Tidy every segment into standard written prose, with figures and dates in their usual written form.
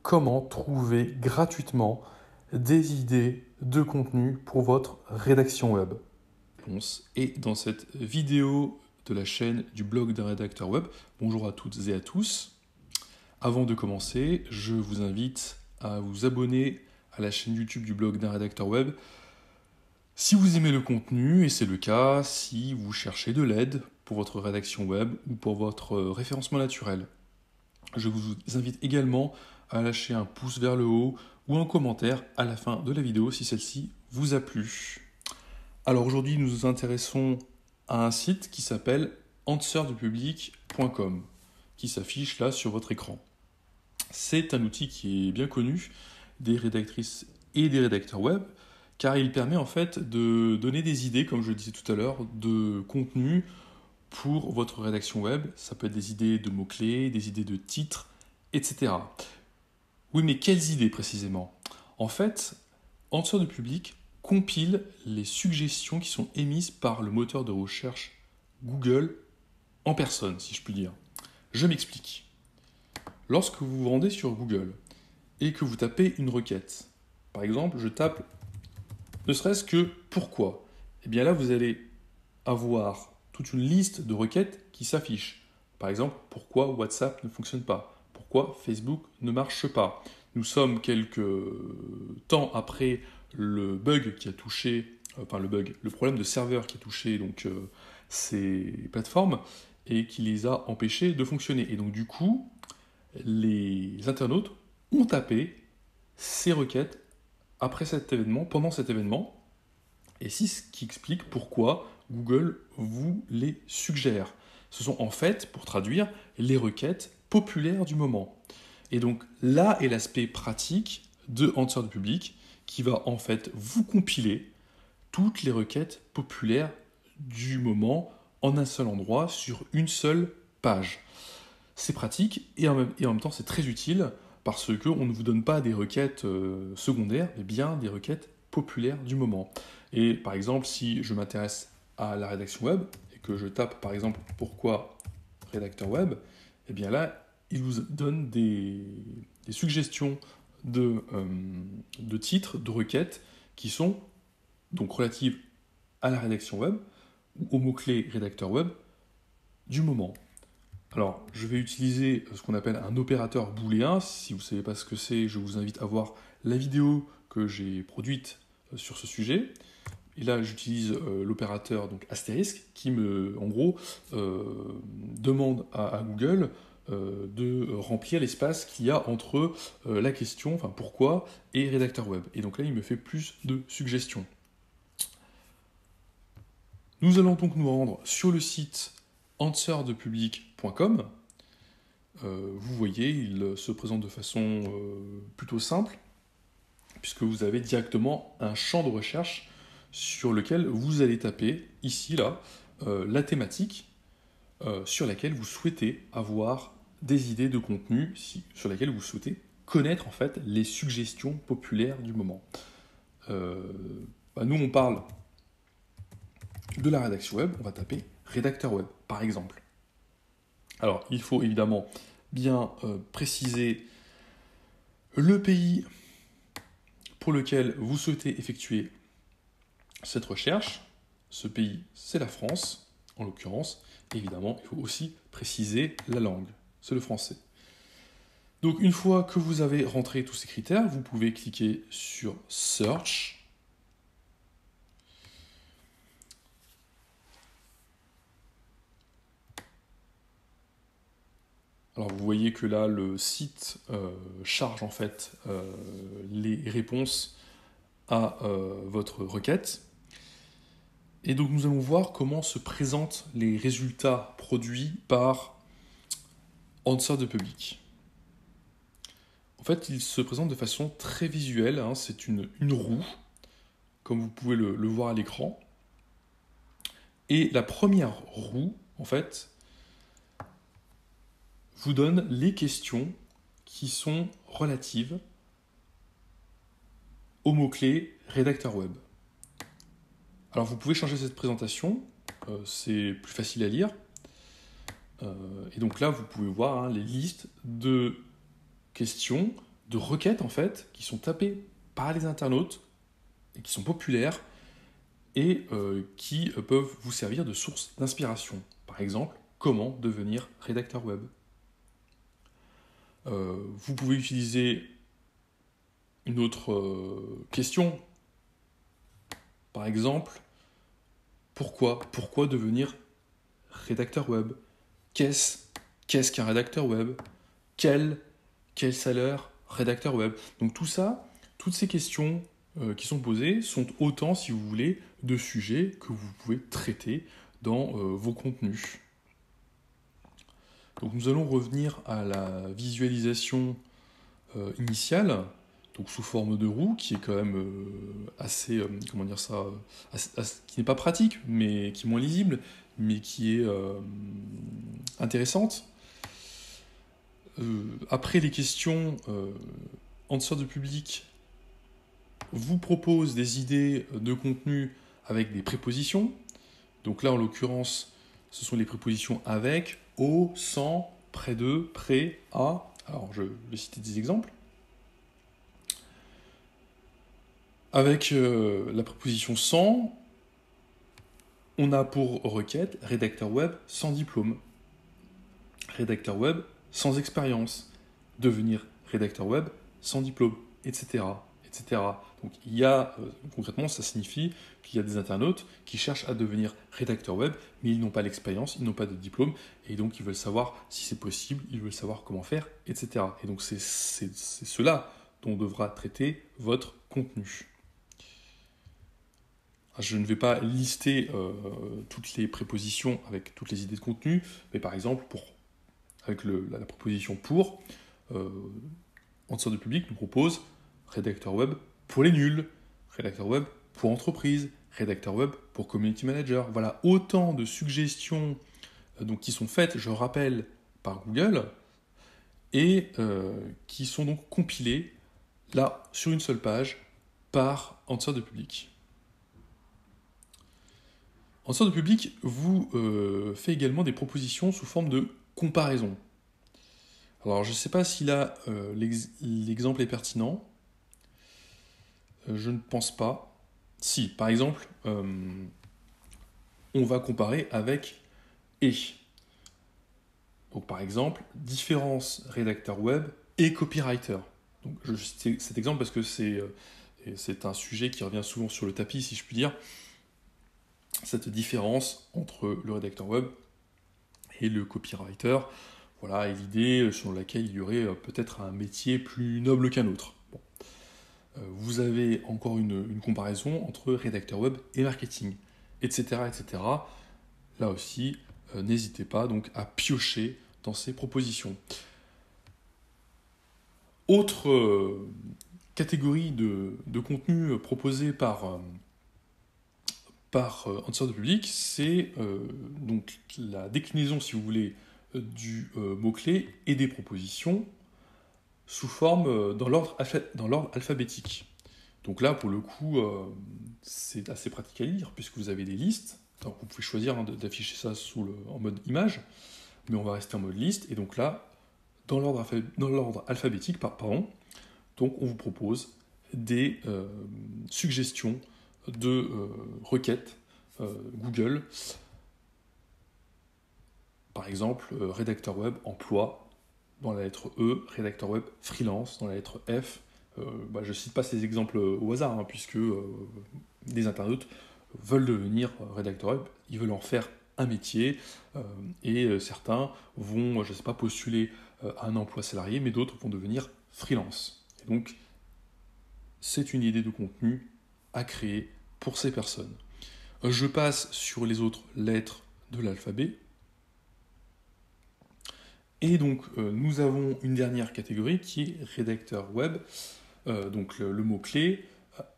comment trouver gratuitement des idées de contenu pour votre rédaction web. Et dans cette vidéo de la chaîne du blog d'un rédacteur web, bonjour à toutes et à tous. Avant de commencer, je vous invite à vous abonner à la chaîne YouTube du blog d'un rédacteur web si vous aimez le contenu, et c'est le cas si vous cherchez de l'aide pour votre rédaction web ou pour votre référencement naturel. Je vous invite également à lâcher un pouce vers le haut ou un commentaire à la fin de la vidéo si celle-ci vous a plu. Alors aujourd'hui, nous nous intéressons à un site qui s'appelle answerdupublic.com, qui s'affiche là sur votre écran. C'est un outil qui est bien connu des rédactrices et des rédacteurs web, car il permet en fait de donner des idées, comme je le disais tout à l'heure, de contenu pour votre rédaction web. Ça peut être des idées de mots-clés, des idées de titres, etc. Oui, mais quelles idées précisément ? En fait, Answer du Public compile les suggestions qui sont émises par le moteur de recherche Google en personne, si je puis dire. Je m'explique. Lorsque vous vous rendez sur Google et que vous tapez une requête, par exemple, je tape ne serait-ce que pourquoi, et bien là, vous allez avoir toute une liste de requêtes qui s'affichent. Par exemple, pourquoi WhatsApp ne fonctionne pas ? Pourquoi Facebook ne marche pas ? Nous sommes quelques temps après le bug qui a touché, le problème de serveur qui a touché ces plateformes et qui les a empêchés de fonctionner. Et donc du coup, les internautes ont tapé ces requêtes après cet événement, pendant cet événement, et c'est ce qui explique pourquoi Google vous les suggère. Ce sont en fait, pour traduire, les requêtes populaires du moment. Et donc là est l'aspect pratique de Answer du Public qui va en fait vous compiler toutes les requêtes populaires du moment en un seul endroit sur une seule page. C'est pratique et en même temps c'est très utile parce qu'on ne vous donne pas des requêtes secondaires, mais bien des requêtes populaires du moment. Et par exemple, si je m'intéresse à la rédaction web et que je tape par exemple pourquoi rédacteur web, et bien là, il vous donne des suggestions de titres, de requêtes qui sont donc relatives à la rédaction web ou aux mots-clés rédacteur web du moment. Alors, je vais utiliser ce qu'on appelle un opérateur booléen. Si vous ne savez pas ce que c'est, je vous invite à voir la vidéo que j'ai produite sur ce sujet. Et là, j'utilise l'opérateur donc astérisque qui en gros, demande à Google de remplir l'espace qu'il y a entre la question, enfin pourquoi, et rédacteur web. Et donc là, il me fait plus de suggestions. Nous allons donc nous rendre sur le site answerdupublic.com. Vous voyez, il se présente de façon plutôt simple, puisque vous avez directement un champ de recherche sur lequel vous allez taper, ici, là, la thématique sur laquelle vous souhaitez avoir des idées de contenu, sur laquelle vous souhaitez connaître en fait les suggestions populaires du moment. Nous, on parle de la rédaction web, on va taper rédacteur web, par exemple. Alors, il faut évidemment bien préciser le pays pour lequel vous souhaitez effectuer cette recherche. Ce pays, c'est la France, en l'occurrence. Évidemment, il faut aussi préciser la langue, c'est le français. Donc, une fois que vous avez rentré tous ces critères, vous pouvez cliquer sur Search. Alors vous voyez que là, le site charge en fait les réponses à votre requête. Et donc nous allons voir comment se présentent les résultats produits par Answer du Public. En fait, il se présente de façon très visuelle. C'est une roue, comme vous pouvez le voir à l'écran. Et la première roue, en fait, vous donne les questions qui sont relatives au mot-clé rédacteur web. Alors vous pouvez changer cette présentation, c'est plus facile à lire. Et donc là, vous pouvez voir les listes de questions de requêtes, en fait, qui sont tapées par les internautes et qui sont populaires et qui peuvent vous servir de source d'inspiration. Par exemple, comment devenir rédacteur web. Vous pouvez utiliser une autre question. Par exemple, pourquoi devenir rédacteur web? Qu'est-ce qu'un rédacteur web? Quel salaire rédacteur web? Donc tout ça, toutes ces questions qui sont posées sont autant, si vous voulez, de sujets que vous pouvez traiter dans vos contenus. Donc nous allons revenir à la visualisation initiale, donc sous forme de roue, qui est quand même assez, comment dire ça, qui n'est pas pratique, mais qui est moins lisible, mais qui est intéressante. Après les questions, Answer the Public vous propose des idées de contenu avec des prépositions. Donc là, en l'occurrence, ce sont les prépositions avec, au, sans, près de, près, à. Alors, je vais citer des exemples. Avec la préposition sans, on a pour requête rédacteur web sans diplôme, rédacteur web sans expérience, devenir rédacteur web sans diplôme, etc. etc. Donc il y a, concrètement, ça signifie qu'il y a des internautes qui cherchent à devenir rédacteur web, mais ils n'ont pas l'expérience, ils n'ont pas de diplôme, et donc ils veulent savoir si c'est possible, ils veulent savoir comment faire, etc. Et donc c'est cela dont devra traiter votre contenu. Je ne vais pas lister toutes les prépositions avec toutes les idées de contenu, mais par exemple, avec la préposition pour, Answer the Public nous propose rédacteur web pour les nuls, rédacteur web pour entreprise, rédacteur web pour community manager. Voilà, autant de suggestions donc, qui sont faites, je rappelle, par Google, et qui sont donc compilées, là, sur une seule page, par Answer the Public. Answer the Public vous fait également des propositions sous forme de comparaison. Alors, je ne sais pas si là, l'exemple est pertinent. Je ne pense pas. Si, par exemple, on va comparer avec et. Donc, par exemple, différence rédacteur web et copywriter. Donc, je cite cet exemple parce que c'est un sujet qui revient souvent sur le tapis, si je puis dire. Cette différence entre le rédacteur web et le copywriter. Voilà, et l'idée selon laquelle il y aurait peut-être un métier plus noble qu'un autre. Bon. Vous avez encore une comparaison entre rédacteur web et marketing, etc. etc. Là aussi, n'hésitez pas donc à piocher dans ces propositions. Autre catégorie de contenu proposé par Answer the Public, c'est donc la déclinaison, si vous voulez, du mot-clé et des propositions sous forme dans l'ordre alphabétique. Donc là, pour le coup, c'est assez pratique à lire, puisque vous avez des listes. Alors, vous pouvez choisir d'afficher ça en mode image, mais on va rester en mode liste. Et donc là, dans l'ordre alphabétique, donc on vous propose des suggestions de requêtes Google. Par exemple, rédacteur web emploi dans la lettre E, rédacteur web freelance dans la lettre F. Je ne cite pas ces exemples au hasard, puisque des internautes veulent devenir rédacteur web, ils veulent en faire un métier, et certains vont, je ne sais pas, postuler à un emploi salarié, mais d'autres vont devenir freelance. Et donc, c'est une idée de contenu à créer pour ces personnes. Je passe sur les autres lettres de l'alphabet. Et donc, nous avons une dernière catégorie qui est rédacteur web, donc le mot-clé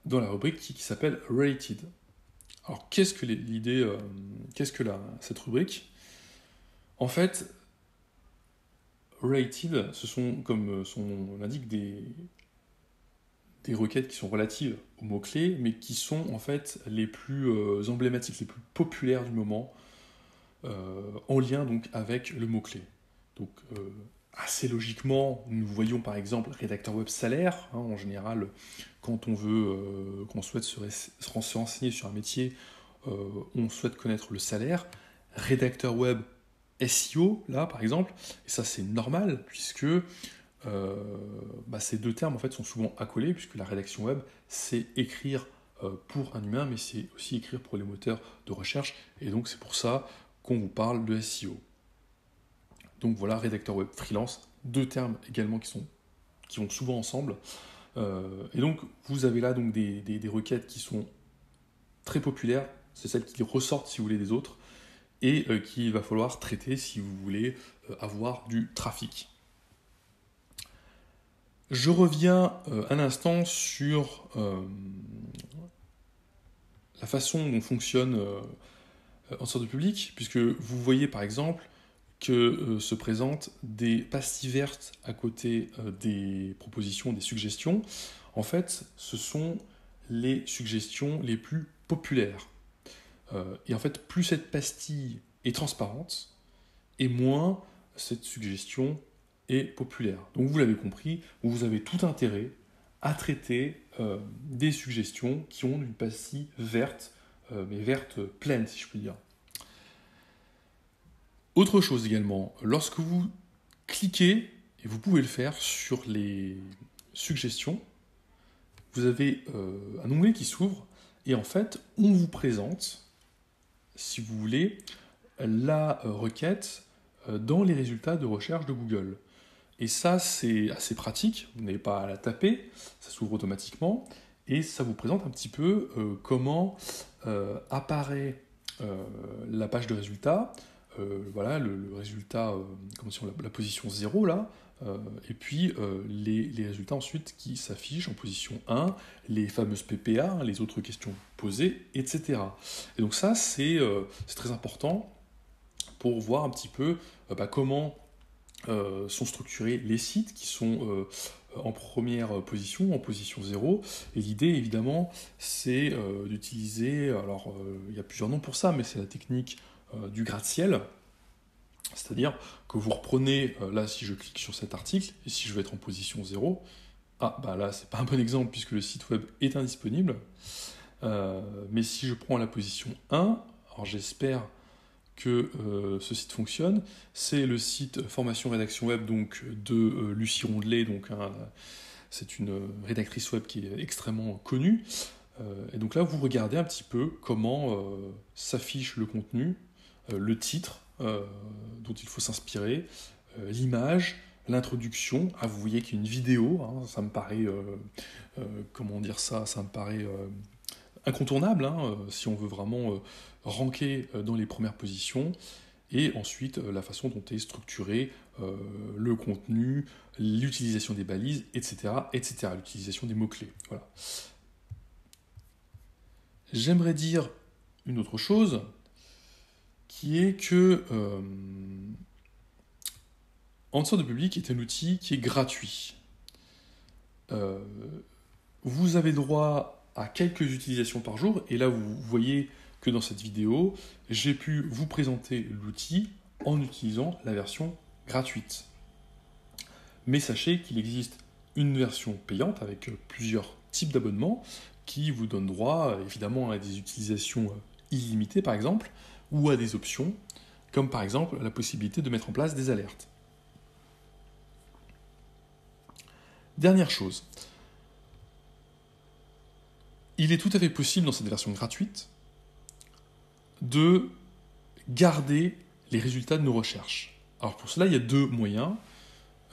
dans la rubrique qui s'appelle Related. Alors, qu'est-ce que cette rubrique? En fait, Related, ce sont, comme son nom l'indique, des requêtes qui sont relatives aux mots-clés, mais qui sont en fait les plus emblématiques, les plus populaires du moment, en lien donc avec le mot-clé. Donc assez logiquement, nous voyons par exemple rédacteur web salaire. Hein, en général, quand on veut, qu'on souhaite se renseigner sur un métier, on souhaite connaître le salaire. Rédacteur web SEO, là par exemple, et ça c'est normal puisque ces deux termes en fait sont souvent accolés, puisque la rédaction web c'est écrire pour un humain, mais c'est aussi écrire pour les moteurs de recherche, et donc c'est pour ça qu'on vous parle de SEO. Donc voilà, rédacteur web freelance, deux termes également qui vont souvent ensemble. Et donc vous avez là donc des requêtes qui sont très populaires, c'est celles qui ressortent si vous voulez des autres, et qu'il va falloir traiter si vous voulez avoir du trafic. Je reviens un instant sur la façon dont fonctionne en sorte de public, puisque vous voyez par exemple que se présentent des pastilles vertes à côté des propositions, des suggestions. En fait, ce sont les suggestions les plus populaires. Et en fait, plus cette pastille est transparente, et moins cette suggestion est populaire. Donc vous l'avez compris, vous avez tout intérêt à traiter des suggestions qui ont une pastille verte, mais verte pleine si je puis dire. Autre chose également, lorsque vous cliquez, et vous pouvez le faire sur les suggestions, vous avez un onglet qui s'ouvre, et en fait, on vous présente, si vous voulez, la requête dans les résultats de recherche de Google. Et ça, c'est assez pratique, vous n'avez pas à la taper, ça s'ouvre automatiquement, et ça vous présente un petit peu comment apparaît la page de résultats, voilà, le résultat, comme si la position 0 là, et puis les résultats ensuite qui s'affichent en position 1, les fameuses PPA, hein, les autres questions posées, etc. Et donc ça, c'est très important pour voir un petit peu comment sont structurés les sites qui sont en première position, en position 0. Et l'idée, évidemment, c'est d'utiliser, alors il y a plusieurs noms pour ça, mais c'est la technique du gratte-ciel. C'est-à-dire que vous reprenez, là si je clique sur cet article, et si je veux être en position 0, là c'est pas un bon exemple puisque le site web est indisponible, mais si je prends la position 1, alors j'espère que ce site fonctionne, c'est le site formation rédaction web donc, de Lucie Rondelet, donc c'est une rédactrice web qui est extrêmement connue, et donc là vous regardez un petit peu comment s'affiche le contenu, le titre dont il faut s'inspirer, l'image, l'introduction. Vous voyez qu'il y a une vidéo, hein, ça me paraît, comment dire ça, ça me paraît incontournable, hein, si on veut vraiment ranker dans les premières positions. Et ensuite, la façon dont est structuré le contenu, l'utilisation des balises, etc., etc., l'utilisation des mots-clés. Voilà. J'aimerais dire une autre chose, qui est que Answer de Public est un outil qui est gratuit. Vous avez droit à quelques utilisations par jour, et là vous voyez que dans cette vidéo, j'ai pu vous présenter l'outil en utilisant la version gratuite. Mais sachez qu'il existe une version payante avec plusieurs types d'abonnements qui vous donnent droit évidemment à des utilisations illimitées par exemple, ou à des options, comme par exemple la possibilité de mettre en place des alertes. Dernière chose, il est tout à fait possible dans cette version gratuite de garder les résultats de nos recherches. Alors pour cela, il y a deux moyens.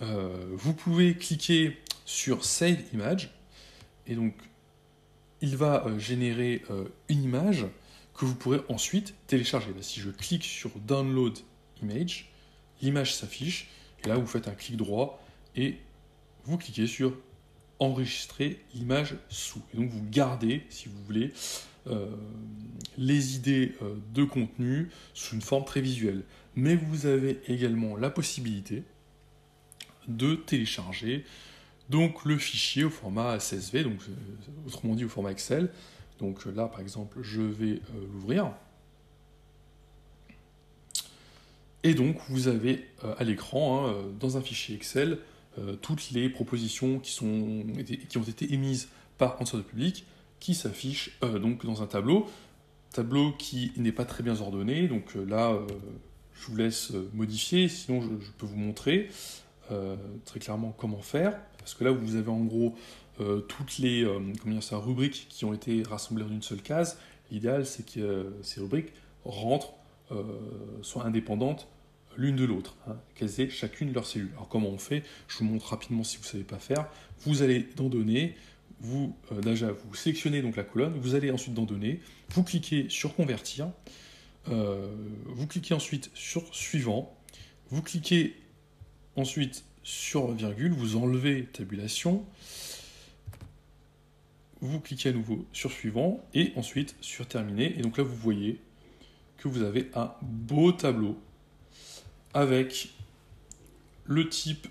Vous pouvez cliquer sur Save Image, et donc il va générer une image que vous pourrez ensuite télécharger. Là, si je clique sur Download Image, l'image s'affiche, et là vous faites un clic droit, et vous cliquez sur Enregistrer l'image sous. Et donc vous gardez, si vous voulez, les idées de contenu sous une forme très visuelle. Mais vous avez également la possibilité de télécharger donc le fichier au format CSV, donc autrement dit au format Excel. Donc là par exemple je vais l'ouvrir. Et donc, vous avez à l'écran, hein, dans un fichier Excel, toutes les propositions qui ont été émises par un sorte de public qui s'affichent donc dans un tableau qui n'est pas très bien ordonné. Donc là, je vous laisse modifier, sinon je peux vous montrer très clairement comment faire. Parce que là, vous avez en gros toutes les rubriques qui ont été rassemblées en une seule case. L'idéal, c'est que ces rubriques rentrent, soient indépendantes l'une de l'autre, hein, qu'elles aient chacune leur cellule. Alors comment on fait? Je vous montre rapidement si vous ne savez pas faire. Vous allez dans Données, vous sélectionnez donc la colonne, vous allez ensuite dans Données, vous cliquez sur Convertir, vous cliquez ensuite sur Suivant, vous cliquez ensuite sur virgule, vous enlevez tabulation, vous cliquez à nouveau sur Suivant et ensuite sur Terminer. Et donc là, vous voyez que vous avez un beau tableau avec le type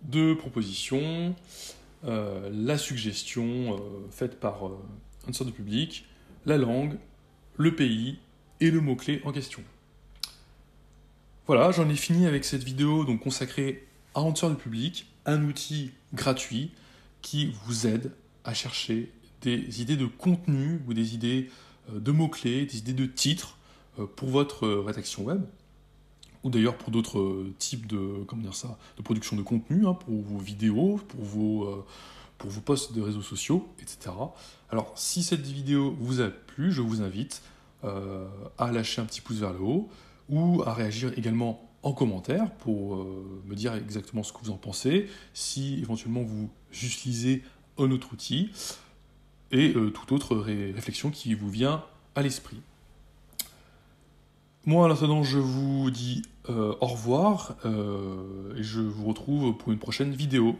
de proposition, la suggestion faite par un sorte de public, la langue, le pays et le mot-clé en question. Voilà, j'en ai fini avec cette vidéo donc consacrée à Answer de public, un outil gratuit qui vous aide à chercher des idées de contenu ou des idées de mots-clés, des idées de titres pour votre rédaction web, ou d'ailleurs pour d'autres types de production de contenu, hein, pour vos vidéos, pour vos posts de réseaux sociaux, etc. Alors, si cette vidéo vous a plu, je vous invite à lâcher un petit pouce vers le haut ou à réagir également en commentaire pour me dire exactement ce que vous en pensez, si éventuellement vous utilisez un autre outil et toute autre réflexion qui vous vient à l'esprit. Moi, en attendant, je vous dis au revoir et je vous retrouve pour une prochaine vidéo.